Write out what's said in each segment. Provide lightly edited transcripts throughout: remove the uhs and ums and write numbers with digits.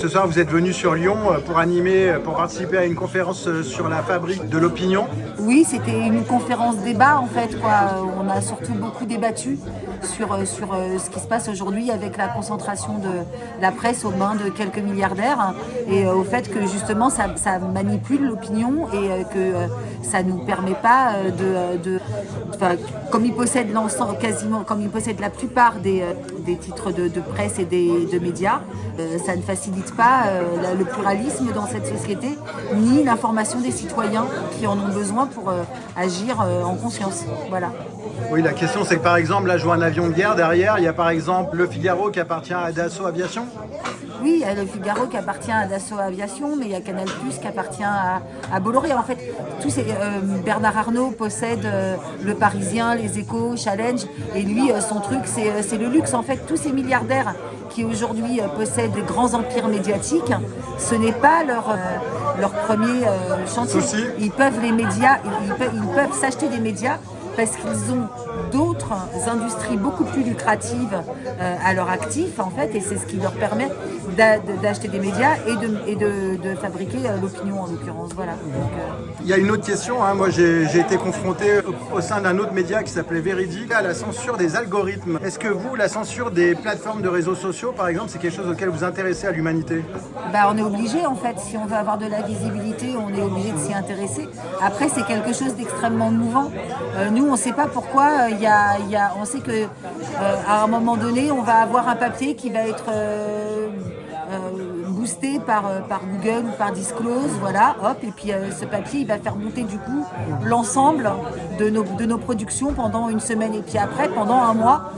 Ce soir, vous êtes venu sur Lyon pour participer à une conférence sur la fabrique de l'opinion. Oui, c'était une conférence débat en fait, quoi. On a surtout beaucoup débattu sur ce qui se passe aujourd'hui avec la concentration de la presse aux mains de quelques milliardaires et au fait que justement ça manipule l'opinion et que ça ne nous permet pas comme ils possèdent l'ensemble quasiment, comme ils possèdent la plupart des titres de presse et de médias, ça ne facilite pas le pluralisme dans cette société, ni l'information des citoyens qui en ont besoin pour agir en conscience. Voilà. Oui, la question c'est que par exemple, là je vois un avion de guerre derrière, il y a par exemple Le Figaro qui appartient à Dassault Aviation. Oui, il y a Le Figaro qui appartient à Dassault Aviation, mais il y a Canal+ qui appartient à Bolloré. En fait, Bernard Arnault possède Le Parisien, Les Échos, Challenge, et lui, son truc, c'est le luxe. En fait, tous ces milliardaires qui aujourd'hui possèdent des grands empires médiatiques, ce n'est pas leur premier chantier. Souci. Ils peuvent s'acheter des médias parce qu'ils ont d'autres industries beaucoup plus lucratives à leur actif, en fait, et c'est ce qui leur permet d'acheter des médias et de fabriquer l'opinion, en l'occurrence. Voilà. Donc, Il y a une autre question, hein. Moi j'ai été confronté au sein d'un autre média qui s'appelait Véridique à la censure des algorithmes. Est-ce que vous, la censure des plateformes de réseaux sociaux, par exemple, c'est quelque chose auquel vous intéressez à l'humanité ? on est obligé, en fait, si on veut avoir de la visibilité, on est obligé de s'y intéresser. Après, c'est quelque chose d'extrêmement mouvant. Nous, on ne sait pas pourquoi. On sait que à un moment donné, on va avoir un papier qui va être boosté par Google ou par Disclose, voilà, hop, et puis ce papier, il va faire monter du coup l'ensemble de nos productions pendant une semaine, et puis après, pendant un mois,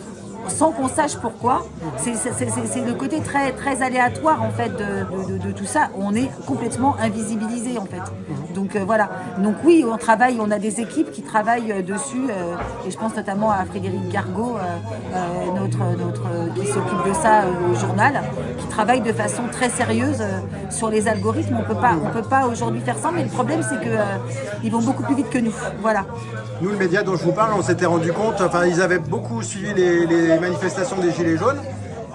sans qu'on sache pourquoi. C'est le côté très, très aléatoire en fait de tout ça. On est complètement invisibilisé en fait. Donc voilà. Donc oui, on a des équipes qui travaillent dessus et je pense notamment à Frédéric Gargot, qui s'occupe de ça au journal, qui travaille de façon très sérieuse sur les algorithmes. On peut pas aujourd'hui faire ça, mais le problème c'est que ils vont beaucoup plus vite que nous. Voilà. Nous, le média dont je vous parle, on s'était rendu compte, ils avaient beaucoup suivi les manifestations des Gilets jaunes,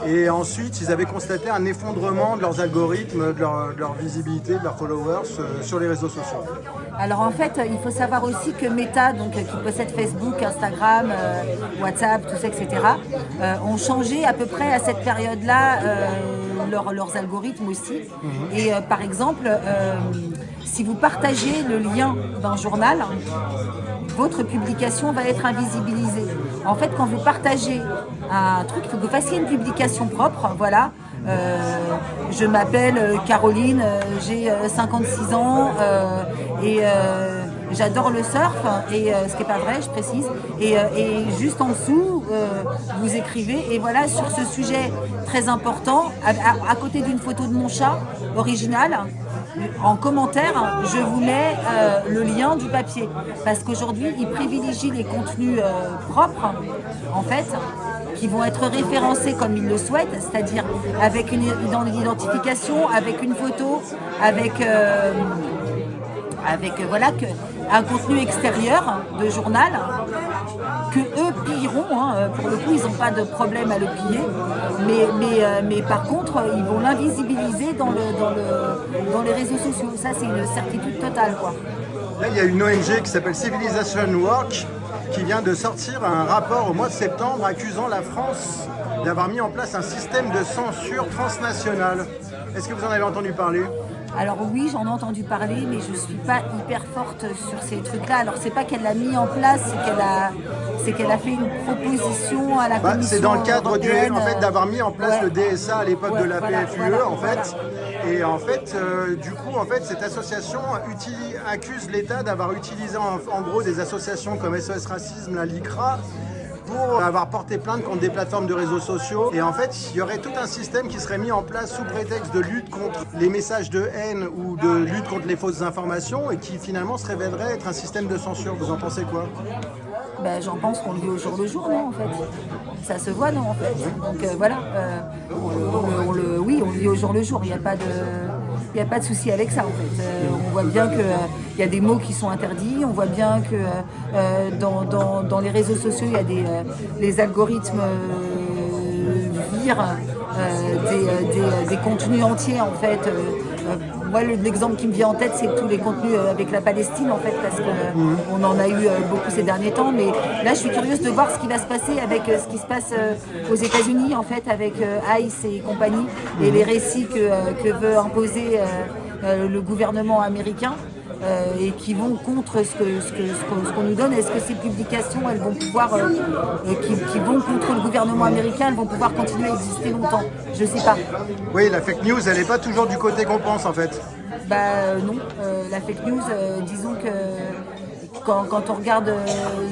et ensuite ils avaient constaté un effondrement de leurs algorithmes, de leur visibilité, de leurs followers sur les réseaux sociaux. Alors en fait, il faut savoir aussi que Meta, donc, qui possède Facebook, Instagram, WhatsApp, tout ça, etc., ont changé à peu près à cette période-là leurs algorithmes aussi. Et par exemple, si vous partagez le lien d'un journal, votre publication va être invisibilisée. En fait, quand vous partagez un truc, il faut que vous fassiez une publication propre, voilà. Je m'appelle Caroline, j'ai 56 ans et j'adore le surf, et ce qui n'est pas vrai, je précise. Et juste en dessous, vous écrivez, et voilà, sur ce sujet très important, à côté d'une photo de mon chat originale, en commentaire, je vous mets le lien du papier. Parce qu'aujourd'hui, ils privilégient les contenus propres, en fait, qui vont être référencés comme ils le souhaitent, c'est-à-dire avec une identification, avec une photo, avec un contenu extérieur de journal que eux pilleront. Pour le coup, ils n'ont pas de problème à le piller, mais par contre, ils vont l'invisibiliser dans les réseaux sociaux. Ça, c'est une certitude totale, quoi. Là, il y a une ONG qui s'appelle Civilization Work qui vient de sortir un rapport au mois de septembre accusant la France d'avoir mis en place un système de censure transnationale. Est-ce que vous en avez entendu parler ? Alors oui, j'en ai entendu parler, mais je ne suis pas hyper forte sur ces trucs-là. Alors c'est pas qu'elle l'a mis en place, c'est qu'elle a fait une proposition à la Commission c'est dans le cadre européenne, d'avoir mis en place le DSA à l'époque de la PFUE, voilà. en fait. Et en fait, du coup, cette association accuse l'État d'avoir utilisé en gros des associations comme SOS Racisme, la LICRA, pour avoir porté plainte contre des plateformes de réseaux sociaux. Et en fait, il y aurait tout un système qui serait mis en place sous prétexte de lutte contre les messages de haine ou de lutte contre les fausses informations, et qui finalement se révélerait être un système de censure. Vous en pensez quoi ? J'en pense qu'on le vit au jour le jour, non, en fait. Ça se voit, non, en fait. Donc voilà, on le vit au jour le jour. Il n'y a pas de souci avec ça, en fait. On voit bien qu'il y a des mots qui sont interdits. On voit bien que dans les réseaux sociaux, il y a les algorithmes virent des contenus entiers en fait. Moi, l'exemple qui me vient en tête, c'est tous les contenus avec la Palestine, en fait, parce qu'on en a eu beaucoup ces derniers temps. Mais là, je suis curieuse de voir ce qui va se passer avec ce qui se passe aux États-Unis, en fait, avec ICE et compagnie, et les récits que veut imposer le gouvernement américain. Et qui vont contre ce qu'on nous donne. Est-ce que ces publications, elles vont pouvoir, qui vont contre le gouvernement américain, elles vont pouvoir continuer à exister longtemps? Je sais pas. Oui, la fake news, elle n'est pas toujours du côté qu'on pense en fait. Non, la fake news, disons que quand on regarde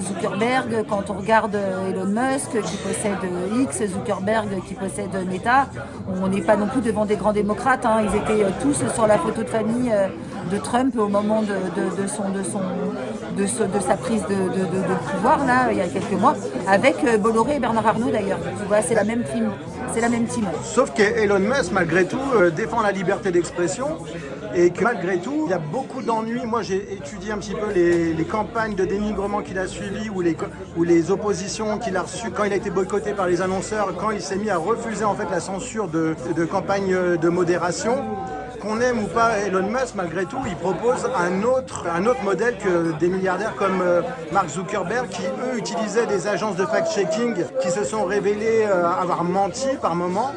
Zuckerberg, quand on regarde Elon Musk qui possède X, Zuckerberg qui possède Meta, on n'est pas non plus devant des grands démocrates. Hein. Ils étaient tous sur la photo de famille de Trump au moment de sa prise de pouvoir là, il y a quelques mois, avec Bolloré et Bernard Arnault d'ailleurs. Tu vois, c'est la même team. C'est la même team. Sauf qu'Elon Musk, malgré tout, défend la liberté d'expression et que malgré tout, il y a beaucoup d'ennuis. Moi, j'ai étudié un petit peu les campagnes de dénigrement qu'il a suivies ou les oppositions qu'il a reçues quand il a été boycotté par les annonceurs, quand il s'est mis à refuser en fait la censure de campagnes de modération. Qu'on aime ou pas Elon Musk, malgré tout, il propose un autre modèle que des milliardaires comme Mark Zuckerberg qui, eux, utilisaient des agences de fact-checking qui se sont révélées avoir menti par moment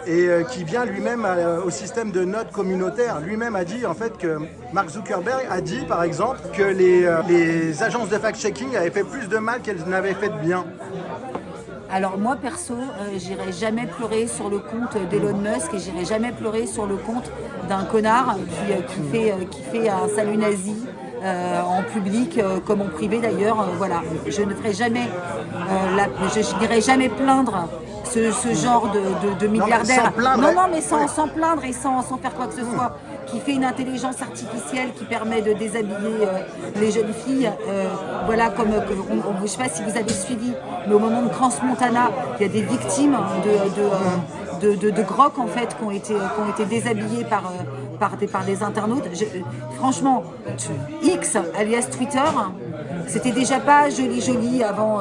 et qui vient lui-même au système de notes communautaires. Lui-même a dit, en fait, que Mark Zuckerberg a dit, par exemple, que les agences de fact-checking avaient fait plus de mal qu'elles n'avaient fait de bien. Alors moi perso, j'irai jamais pleurer sur le compte d'Elon Musk et j'irai jamais pleurer sur le compte d'un connard qui fait un salut nazi en public comme en privé d'ailleurs. Voilà, je ne ferai jamais, je n'irai jamais plaindre ce genre de milliardaire. Non, mais sans plaindre et sans faire quoi que ce soit. Qui fait une intelligence artificielle qui permet de déshabiller les jeunes filles. Voilà, comme je ne sais pas si vous avez suivi, mais au moment de Crans-Montana, il y a des victimes de grocs en fait qui ont été déshabillées par des internautes. Franchement, X alias Twitter, c'était déjà pas joli avant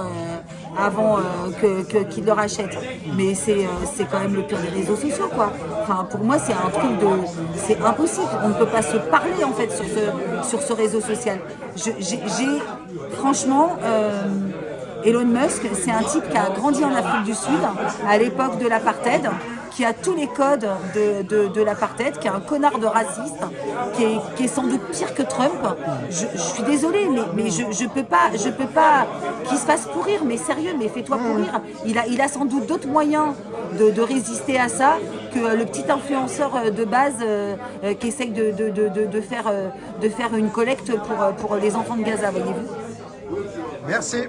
qu'ils le rachètent. Mais c'est quand même le pire des réseaux sociaux, quoi. Enfin, pour moi, c'est un truc c'est impossible. On ne peut pas se parler, en fait, sur ce réseau social. Franchement, Elon Musk, c'est un type qui a grandi en Afrique du Sud, à l'époque de l'apartheid, qui a tous les codes de l'apartheid, qui est un connard de raciste, qui est sans doute pire que Trump. Je suis désolée, mais je peux pas qu'il se fasse pourrir, mais sérieux, mais fais-toi pourrir. Il a sans doute d'autres moyens de résister à ça que le petit influenceur de base qui essaye de faire une collecte pour les enfants de Gaza, voyez-vous. Merci.